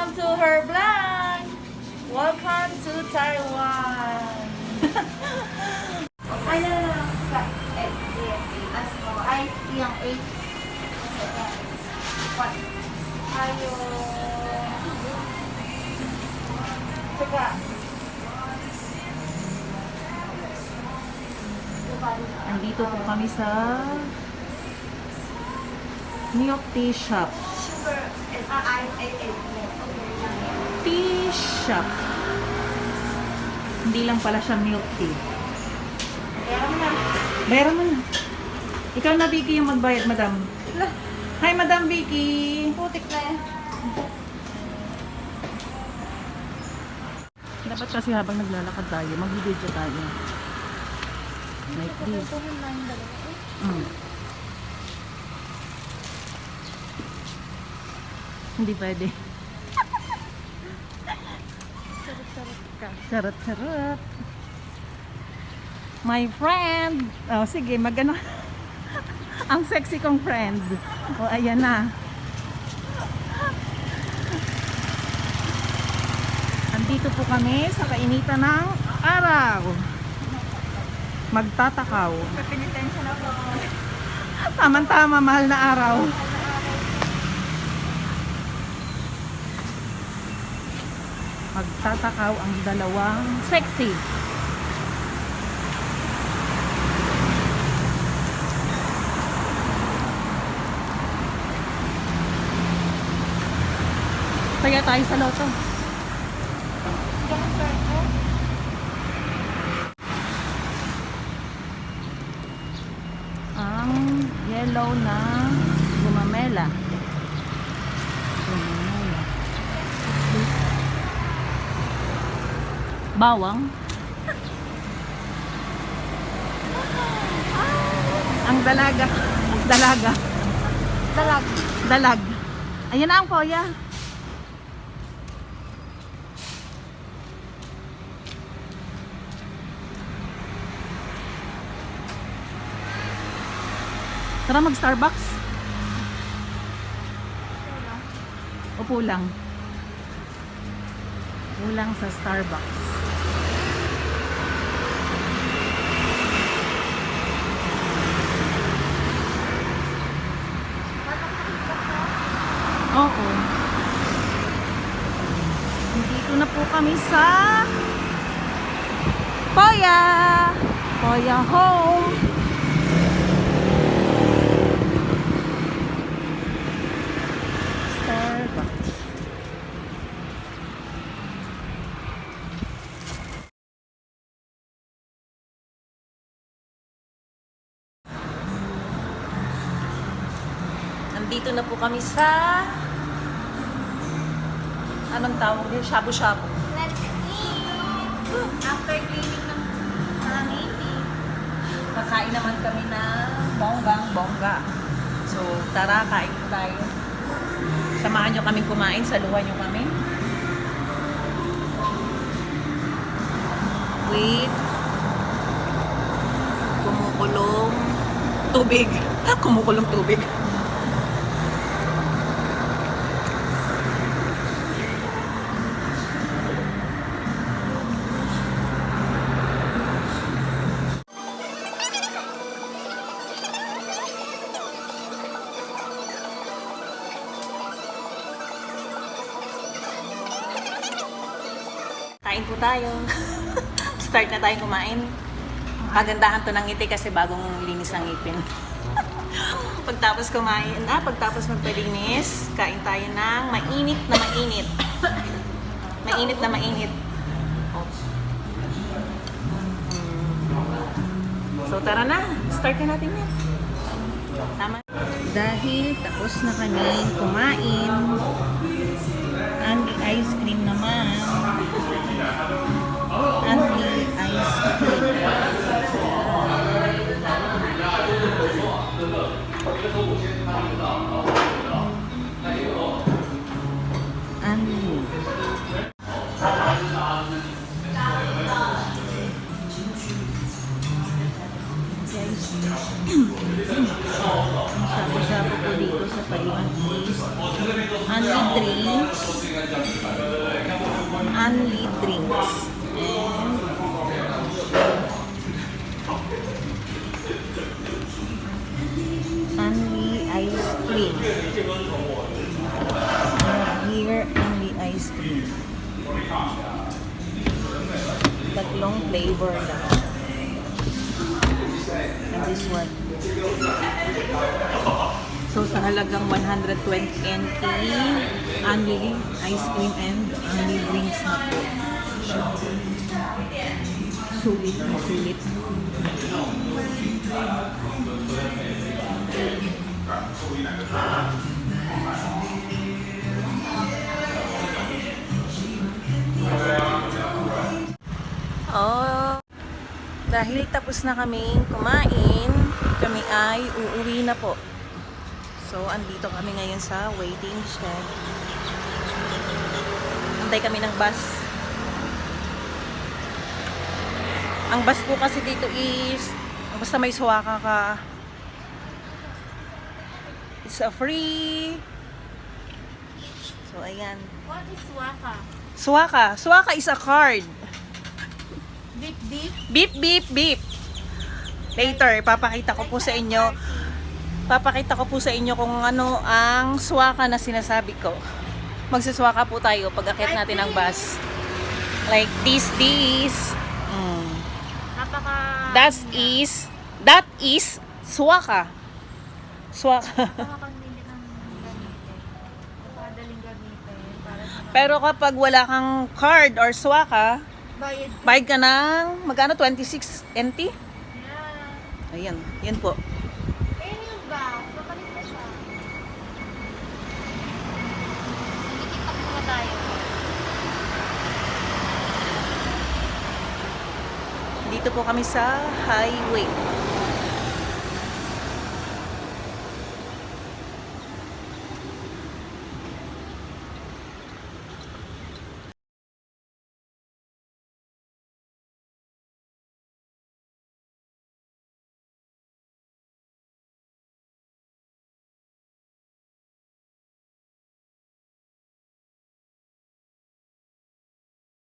Welcome to her vlog! Welcome to Taiwan! Ay, no. Ay, yung 8. What? Ayo. Teka. Andito po kami sa Milk Tea Shop. Sugar is Tea Shop. Hindi lang pala siya milk tea. Bayaran mo na. Ikaw na, Vicky, yung magbayad, madam. Hi, Madam Vicky. Putik na yan. Dapat kasi habang naglalakad tayo, mag-video tayo. Like this. Hindi pwede. Charot-charot. My friend. Oh, sige, magano. Ang sexy kong friend. Oh, ayan na. Andito po kami sa kainitan ng araw. Magtatakaw. Pinitensya na po. Tama-tama, mahal na araw. Magtatakaw ang dalawang sexy. Kaya tayo sa loto. Ang yellow na gumamela. Bawang. Ang dalaga. Dalaga. Dalag. Dalag. Ayan na ang poya. Tara mag-Starbucks. Upo lang. Ulang sa Starbucks. Oo. Dito na po kami sa Poya. Poya Home. Starbucks. Nandito na po kami sa anong tawag din? Shabu-shabu. Let's eat. After cleaning ng native. Kakain naman kami ng bonggang-bongga. So, tara, kain po tayo. Samahan nyo kaming kumain, saluhan nyo kami. With kumukulong tubig. Kumukulong tubig. Kain po tayo. Start na tayong kumain. Magandahan to ng ngiti kasi bagong linis ng ngipin. Pagtapos kumain, pagtapos magpalinis, kain tayo ng mainit na mainit. Mainit na mainit. Oh. So tara na, start na natin yan. Tama. Dahil tapos na kami kumain, ang ice cream naman. Anti ice cream. Anli. Sabi-sabi po dito sa Paliwan is only 3 Only drinks. Only ice cream. Here, only ice cream. Tatlong flavor lang. And this one. So sa halagang 120 NT, only ice cream and only drinks na po. Sulit na sulit. Oh, dahil tapos na kaming kumain, kami ay uuwi na po. So, andito kami ngayon sa waiting shed. Antay kami ng bus. Ang bus po kasi dito is, basta may suwaka ka, it's a free. So, ayan. What is waka? Suwaka. Suwaka is a card. Beep beep. Beep, beep, beep. Later, papakita ko po sa inyo. Papakita ko po sa inyo kung ano ang suwaka na sinasabi ko. Magsuswaka po tayo pag akit natin ang bus. Like this. Napaka... That is suwaka. Suwaka. Napakagmilit ng gamitin. Napakadaling gamitin. Para sa mga Pero kapag wala kang card or suwaka, bayad. bayad ka ng magkano? 26 NT? Yeah. Ayan, yan po. Ayun yung bus. Makalit na siya. Tikitak muna tayo. Dito po kami sa highway.